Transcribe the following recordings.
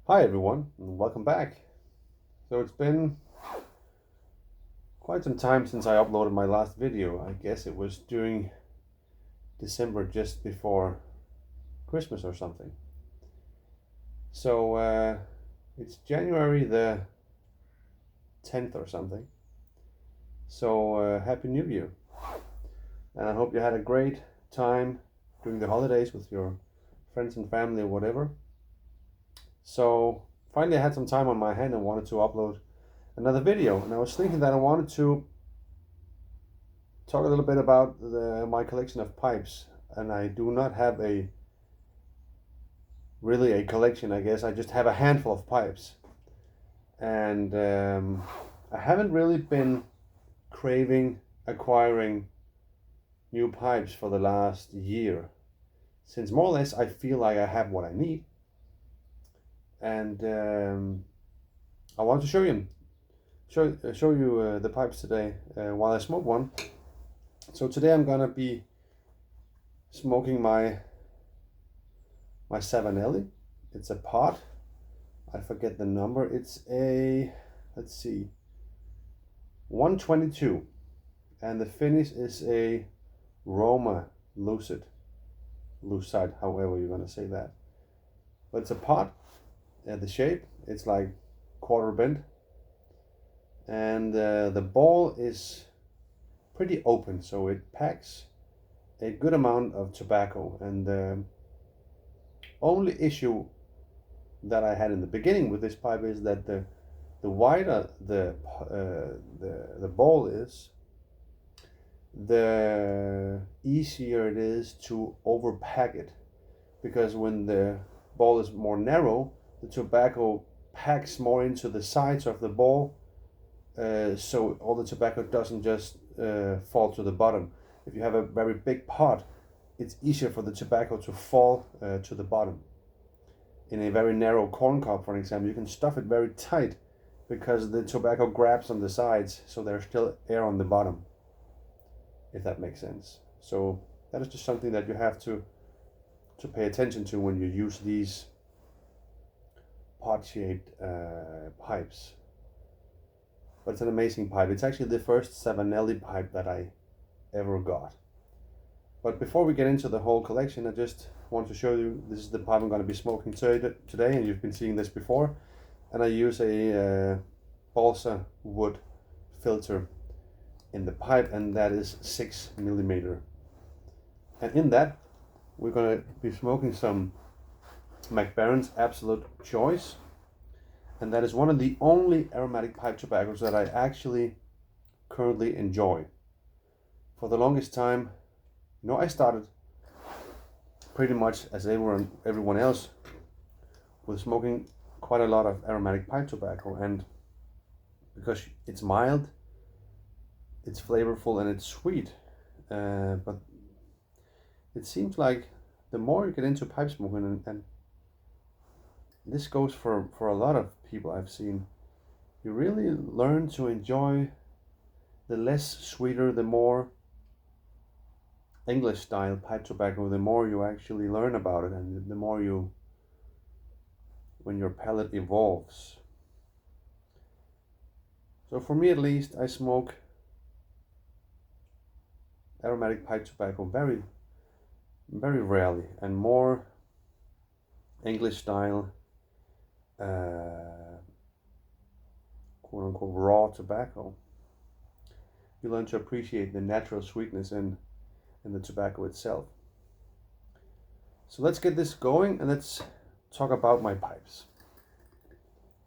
Hi everyone, and welcome back. So it's been quite some time since I uploaded my last video. I guess it was during December, just before Christmas or something. So it's January the 10th or something. So Happy New Year. And I hope you had a great time during the holidays with your friends and family or whatever. So finally I had some time on my hand and wanted to upload another video. And I was thinking that I wanted to talk a little bit about my collection of pipes. And I do not have really a collection, I guess. I just have a handful of pipes. And I haven't really been craving acquiring new pipes for the last year, since more or less I feel like I have what I need. And I want to show you the pipes today while I smoke one. So today I'm gonna be smoking my Savanelli. It's a pot. I forget the number. It's a, let's see, 122, and the finish is a Roma Lucide, however you're gonna say that. But it's a pot. The shape, it's like quarter bent, and the ball is pretty open, so it packs a good amount of tobacco. And the only issue that I had in the beginning with this pipe is that the wider the ball is, the easier it is to overpack it, because when the ball is more narrow, the tobacco packs more into the sides of the ball, so all the tobacco doesn't just fall to the bottom. If you have a very big pot, it's easier for the tobacco to fall to the bottom. In a very narrow corn cob, for example, you can stuff it very tight because the tobacco grabs on the sides, so there's still air on the bottom, if that makes sense. So that is just something that you have to pay attention to when you use these pot-shaped pipes. But it's an amazing pipe. It's actually the first Savanelli pipe that I ever got. But before we get into the whole collection, I just want to show you, this is the pipe I'm going to be smoking today, and you've been seeing this before. And I use a balsa wood filter in the pipe, and that is 6 millimeter. And in that, we're going to be smoking some Mac Baren's Absolute Choice, and that is one of the only aromatic pipe tobaccos that I actually currently enjoy. For the longest time, I started pretty much as everyone else with smoking quite a lot of aromatic pipe tobacco, and because it's mild, it's flavorful, and it's sweet, but it seems like the more you get into pipe smoking, and this goes for a lot of people I've seen, you really learn to enjoy the less sweeter, the more English style pipe tobacco, the more you actually learn about it, and the more when your palate evolves. So for me at least, I smoke aromatic pipe tobacco very, very rarely, and more English style, quote unquote, raw tobacco. You learn to appreciate the natural sweetness in the tobacco itself. So let's get this going, and let's talk about my pipes.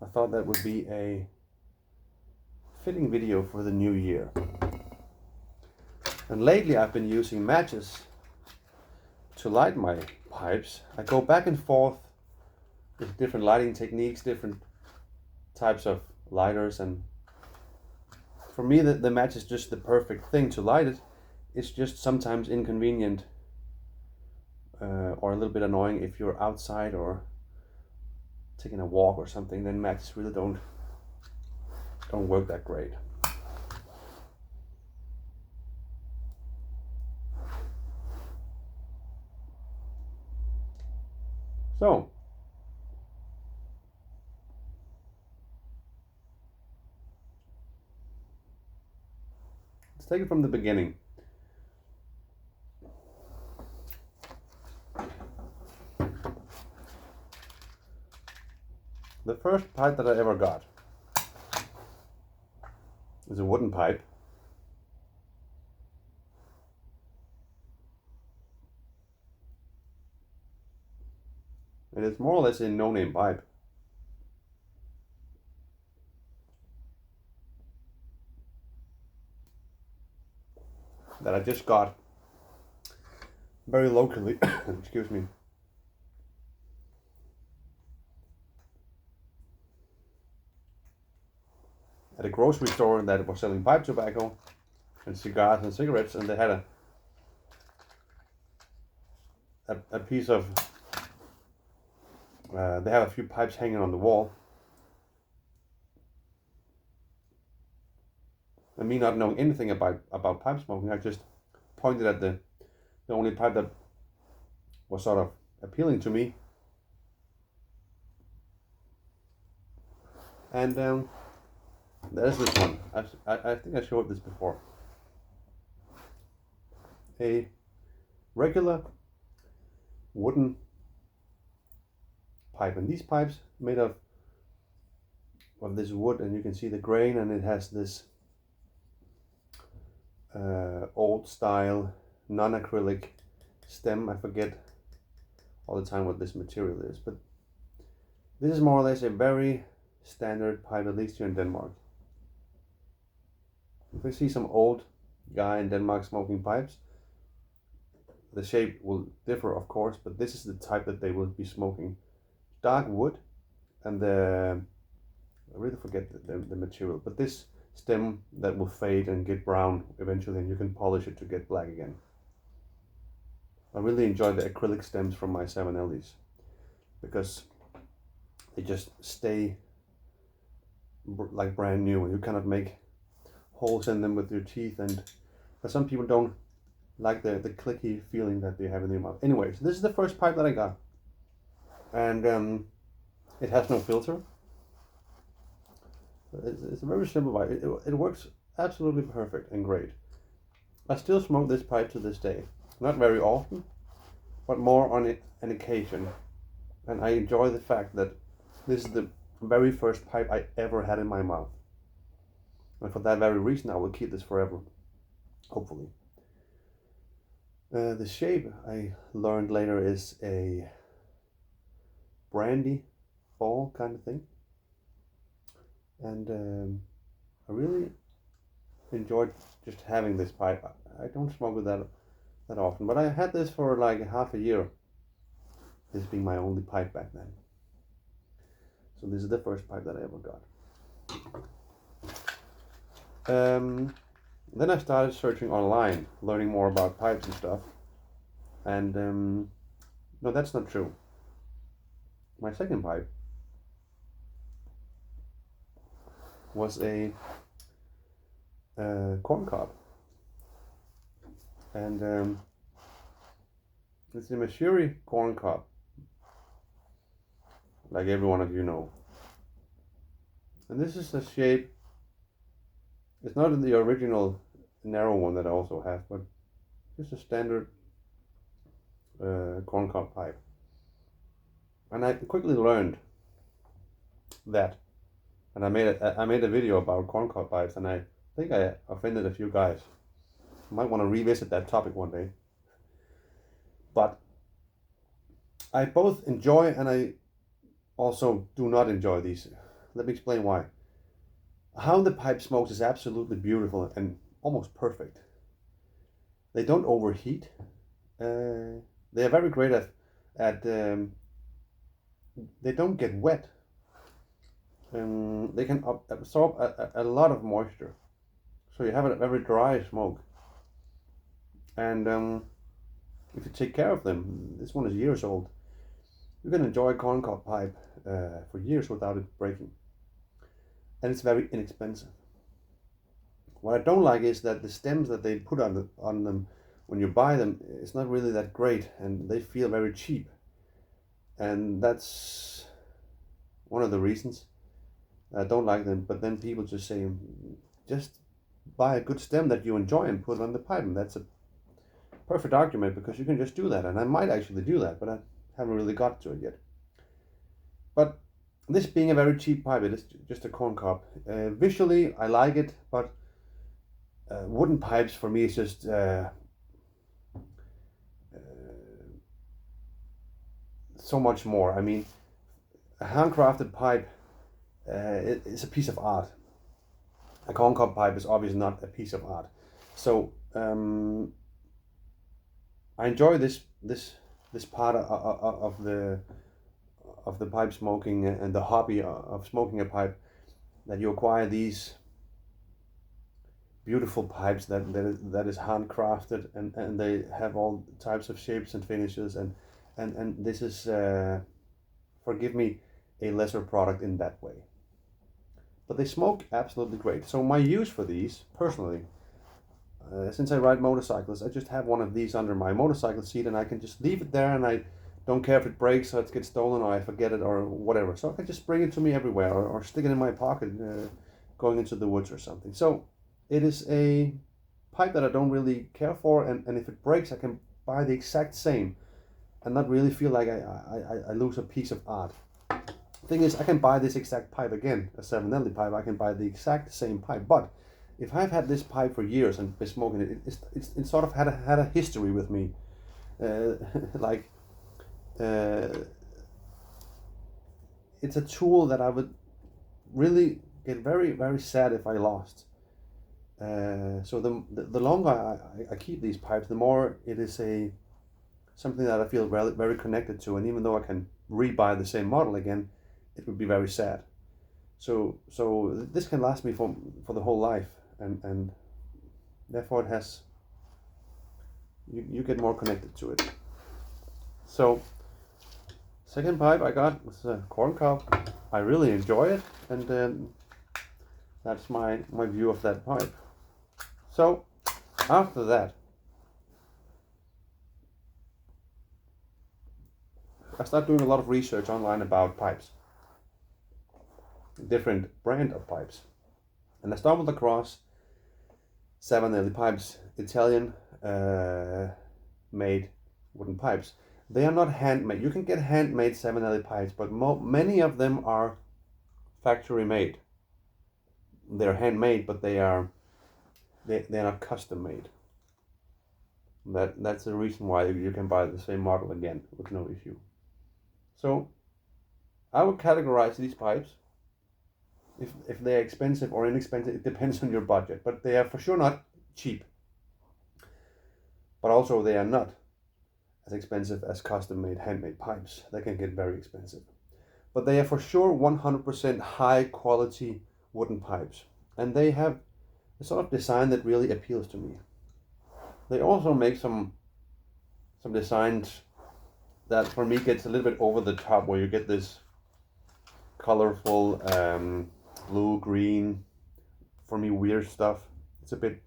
I thought that would be a fitting video for the new year. And lately I've been using matches to light my pipes. I go back and forth with different lighting techniques, different types of lighters, and for me the match is just the perfect thing to light it. It's just sometimes inconvenient or a little bit annoying if you're outside or taking a walk or something. Then matches really don't work that great. So Let's take it from the beginning. The first pipe that I ever got is a wooden pipe. And it's more or less a no-name pipe. That I just got very locally, excuse me, at a grocery store that was selling pipe tobacco and cigars and cigarettes, and they had a piece of, they have a few pipes hanging on the wall. And me not knowing anything about pipe smoking, I just pointed at the only pipe that was sort of appealing to me. And there's this one. I think I showed this before. A regular wooden pipe, and these pipes made of this wood, and you can see the grain, and it has this old style non-acrylic stem. I forget all the time what this material is, but this is more or less a very standard pipe, at least here in Denmark. If you see some old guy in Denmark smoking pipes, the shape will differ, of course, but this is the type that they will be smoking. Dark wood, and I really forget the material, but this stem that will fade and get brown eventually, and you can polish it to get black again. I really enjoy the acrylic stems from my Savanellis because they just stay like brand new, and you cannot make holes in them with your teeth, but some people don't like the clicky feeling that they have in their mouth. Anyways, this is the first pipe that I got, and it has no filter. It's a very simple pipe. It works absolutely perfect and great. I still smoke this pipe to this day. Not very often, but more on an occasion. And I enjoy the fact that this is the very first pipe I ever had in my mouth. And for that very reason, I will keep this forever, hopefully. The shape, I learned later, is a brandy ball kind of thing. And I really enjoyed just having this pipe. I don't smoke with that often, but I had this for like half a year, this being my only pipe back then. So this is the first pipe that I ever got. Then I started searching online, learning more about pipes and stuff, and no, that's not true. My second pipe was a corn cob, and it's a Mashiri corn cob, like every one of you know. And this is the shape. It's not the original narrow one that I also have, but just a standard corn cob pipe. And I quickly learned that, and I made a video about corn cob pipes, and I think I offended a few guys. I might want to revisit that topic one day. But I both enjoy and I also do not enjoy these. Let me explain why. How the pipe smokes is absolutely beautiful and almost perfect. They don't overheat. They are very great at they don't get wet. They can absorb a lot of moisture, so you have a very dry smoke. And if you take care of them, this one is years old, you can enjoy a corn cob pipe for years without it breaking. And it's very inexpensive. What I don't like is that the stems that they put on them when you buy them, it's not really that great, and they feel very cheap. And that's one of the reasons I don't like them. But then people just say, just buy a good stem that you enjoy and put it on the pipe. And that's a perfect argument because you can just do that. And I might actually do that, but I haven't really got to it yet. But this being a very cheap pipe, it is just a corn cob. Visually, I like it, but wooden pipes for me is just so much more. I mean, a handcrafted pipe is a piece of art. A corncob pipe is obviously not a piece of art. So I enjoy this part of the pipe smoking and the hobby of smoking a pipe, that you acquire these beautiful pipes that is handcrafted, and they have all types of shapes and finishes, and this is forgive me, a lesser product in that way. But they smoke absolutely great. So my use for these, personally, since I ride motorcycles, I just have one of these under my motorcycle seat, and I can just leave it there, and I don't care if it breaks or it gets stolen or I forget it or whatever. So I can just bring it to me everywhere, or stick it in my pocket going into the woods or something. So it is a pipe that I don't really care for, and if it breaks, I can buy the exact same and not really feel like I lose a piece of art. Thing is, I can buy this exact pipe again, a Savinelli pipe. I can buy the exact same pipe, but if I've had this pipe for years and been smoking it, it sort of had a history with me, like it's a tool that I would really get very very sad if I lost. So the longer I keep these pipes, the more it is something that I feel very, very connected to, and even though I can rebuy the same model again, it would be very sad. So this can last me for the whole life, and therefore it has you get more connected to it. So second pipe I got was a corn cob. I really enjoy it, and that's my view of that pipe. So after that, I started doing a lot of research online about pipes, different brand of pipes, and I stumbled across Savinelli pipes, Italian made wooden pipes. They are not handmade. You can get handmade Savinelli pipes, but many of them are factory made. They're handmade, but they're not custom made. That's the reason why you can buy the same model again with no issue. So I would categorize these pipes, if they're expensive or inexpensive, it depends on your budget, but they are for sure not cheap. But also they are not as expensive as custom-made handmade pipes. They can get very expensive. But they are for sure 100% high quality wooden pipes. And they have a sort of design that really appeals to me. They also make some designs that for me gets a little bit over the top, where you get this colorful blue, green, for me weird stuff. It's a bit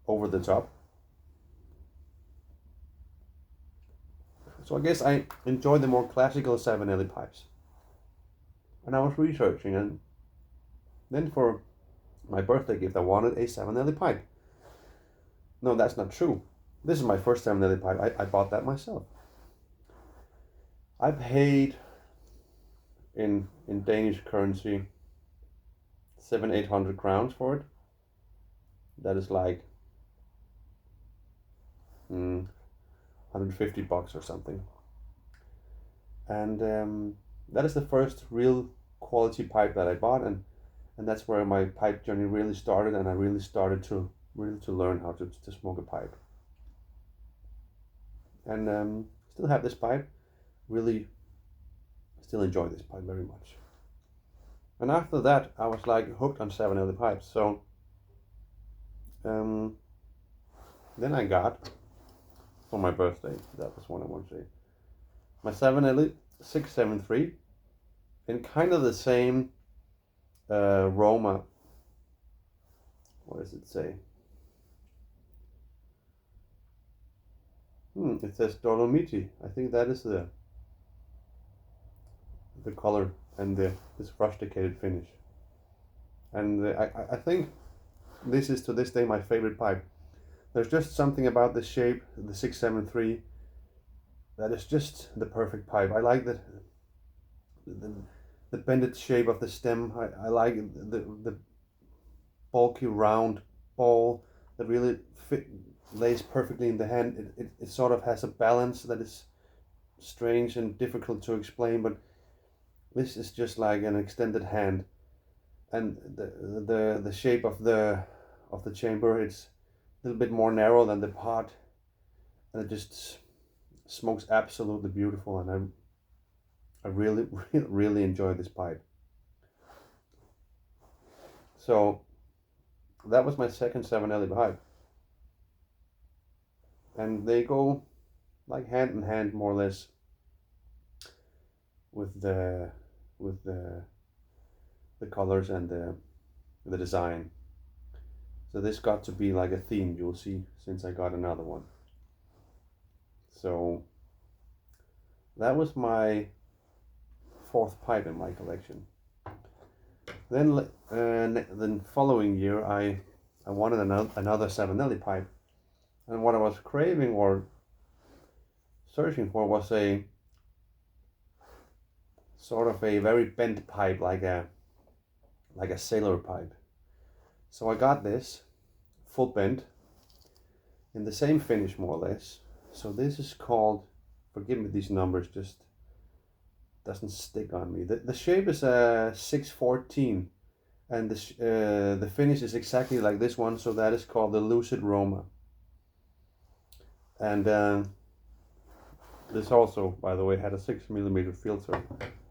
over the top. So I guess I enjoy the more classical Savinelli pipes. And I was researching, and then for my birthday gift I wanted a Savinelli pipe. No, that's not true. This is my first Savinelli pipe. I bought that myself. I paid in Danish currency 700-800 crowns for it. That is like 150 bucks or something. And that is the first real quality pipe that I bought, and that's where my pipe journey really started, and I really started to learn how to smoke a pipe. And still have this pipe, really still enjoy this pipe very much. And after that, I was like hooked on Savinelli pipes. So then I got, for my birthday, that was what I want to say, my Savinelli 673 in kind of the same Roma. What does it say? It says Dolomiti. I think that is the color and this rusticated finish. And I think this is to this day my favorite pipe. There's just something about the shape, the 673, that is just the perfect pipe. I like the, the bended shape of the stem. I like the bulky round ball that really lays perfectly in the hand. It sort of has a balance that is strange and difficult to explain, but this is just like an extended hand. And the shape of the chamber, it's a little bit more narrow than the pot, and it just smokes absolutely beautiful. And I really really enjoy this pipe. So that was my second Savinelli pipe, and they go like hand in hand more or less with the colors and the design. So this got to be like a theme, you'll see, since I got another one. So that was my fourth pipe in my collection. Then the following year I wanted another Savinelli pipe, and what I was craving or searching for was a sort of a very bent pipe, like a sailor pipe. So I got this full bent in the same finish more or less. So this is called, forgive me these numbers, just doesn't stick on me. The shape is a 614, and the finish is exactly like this one, so that is called the Lucid Roma. And this also, by the way, had a 6mm filter,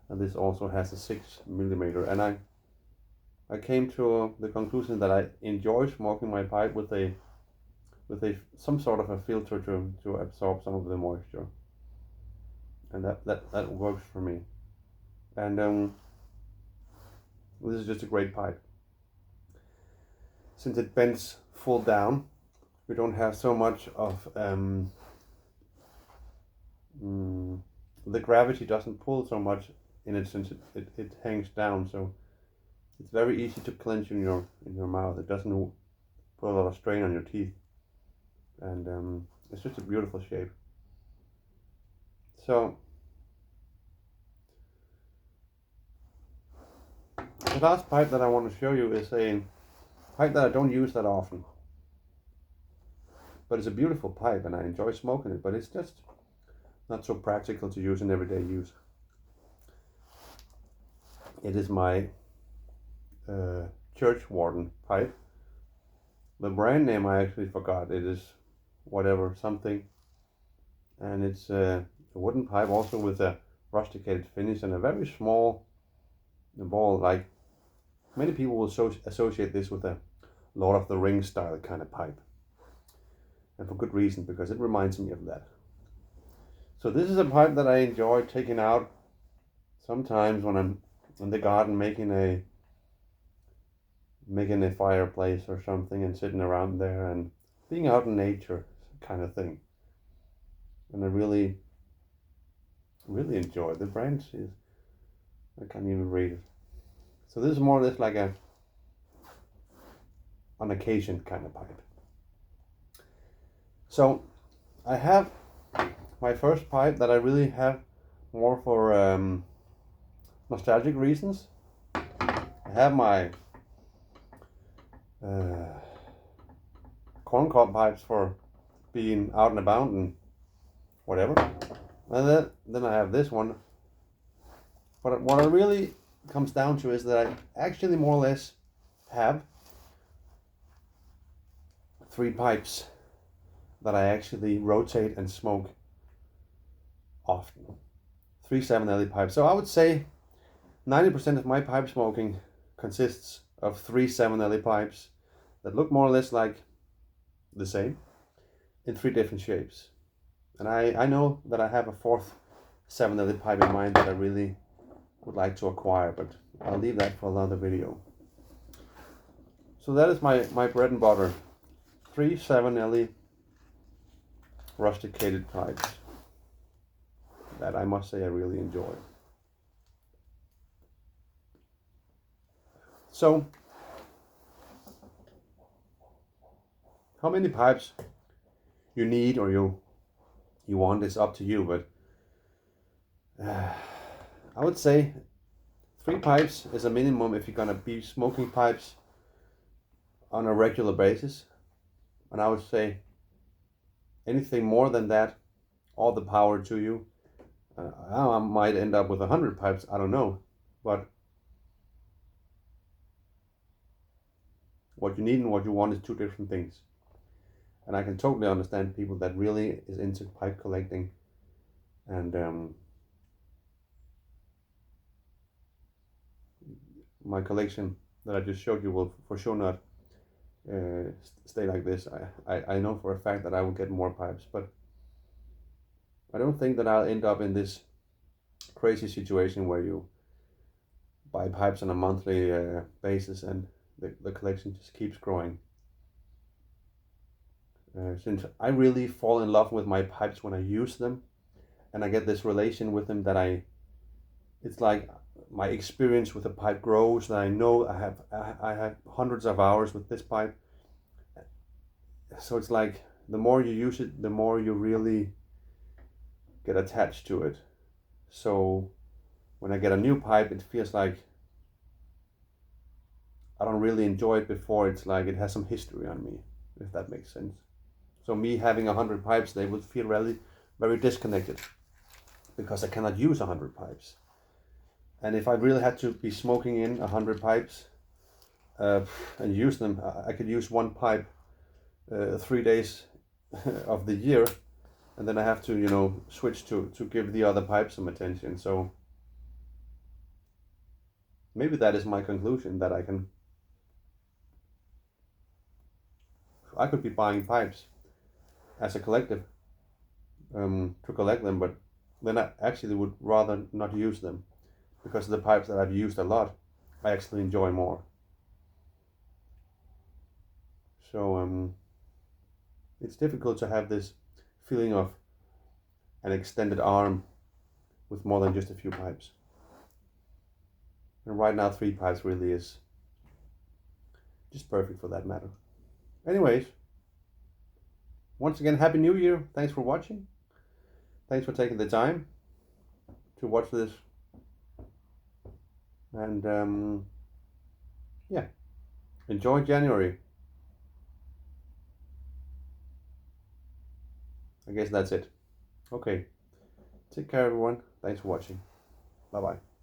and this also has a 6mm. And I came to the conclusion that I enjoy smoking my pipe with some sort of a filter to absorb some of the moisture, and that works for me. And this is just a great pipe. Since it bends full down, we don't have so much of the gravity doesn't pull so much in it, since it hangs down, so it's very easy to clench in your mouth. It doesn't put a lot of strain on your teeth, and it's just a beautiful shape. So the last pipe that I want to show you is a pipe that I don't use that often, but it's a beautiful pipe and I enjoy smoking it, but it's just not so practical to use in everyday use. It is my church warden pipe. The brand name I actually forgot. It is whatever something, and it's a wooden pipe also with a rusticated finish and a very small ball. Like many people will associate this with a Lord of the Rings style kind of pipe, and for good reason, because it reminds me of that. So this is a pipe that I enjoy taking out sometimes when I'm in the garden making a fireplace or something, and sitting around there and being out in nature kind of thing. And I really enjoy the branch. I can't even read it. So this is more or less like a on occasion kind of pipe. So I have my first pipe that I really have more for nostalgic reasons. I have my corncob pipes for being out and about and whatever. And then I have this one. But what it really comes down to is that I actually more or less have 3 pipes that I actually rotate and smoke often. 3 Savinelli pipes. So I would say 90% of my pipe smoking consists of 3 Savinelli pipes that look more or less like the same in 3 different shapes. And I know that I have a 4th Savinelli pipe in mind that I really would like to acquire, but I'll leave that for another video. So that is my bread and butter. 3 Savinelli rusticated pipes that I must say I really enjoy. So How many pipes you need or you want is up to you, but I would say 3 pipes is a minimum if you're gonna be smoking pipes on a regular basis. And I would say anything more than that, all the power to you. I might end up with 100 pipes, I don't know. But what you need and what you want is 2 different things. And I can totally understand people that really is into pipe collecting. And my collection that I just showed you will for sure not stay like this. I know for a fact that I will get more pipes, but I don't think that I'll end up in this crazy situation where you buy pipes on a monthly basis and the collection just keeps growing. Since I really fall in love with my pipes when I use them, and I get this relation with them that it's like my experience with the pipe grows. That I know I have hundreds of hours with this pipe, so it's like the more you use it, the more you really get attached to it. So when I get a new pipe, it feels like I don't really enjoy it before. It's like it has some history on me, if that makes sense. So me having 100 pipes, they would feel really very disconnected because I cannot use 100 pipes. And if I really had to be smoking in 100 pipes and use them, I could use 1 pipe 3 days of the year, and then I have to, switch to give the other pipe some attention. So maybe that is my conclusion, that I could be buying pipes as a collective to collect them, but then I actually would rather not use them, because the pipes that I've used a lot, I actually enjoy more. So it's difficult to have this feeling of an extended arm with more than just a few pipes. And right now 3 pipes really is just perfect for that matter. Anyways, once again, Happy New Year. Thanks for watching. Thanks for taking the time to watch this. And yeah, enjoy January. I guess that's it. Okay, take care everyone. Thanks for watching. Bye bye.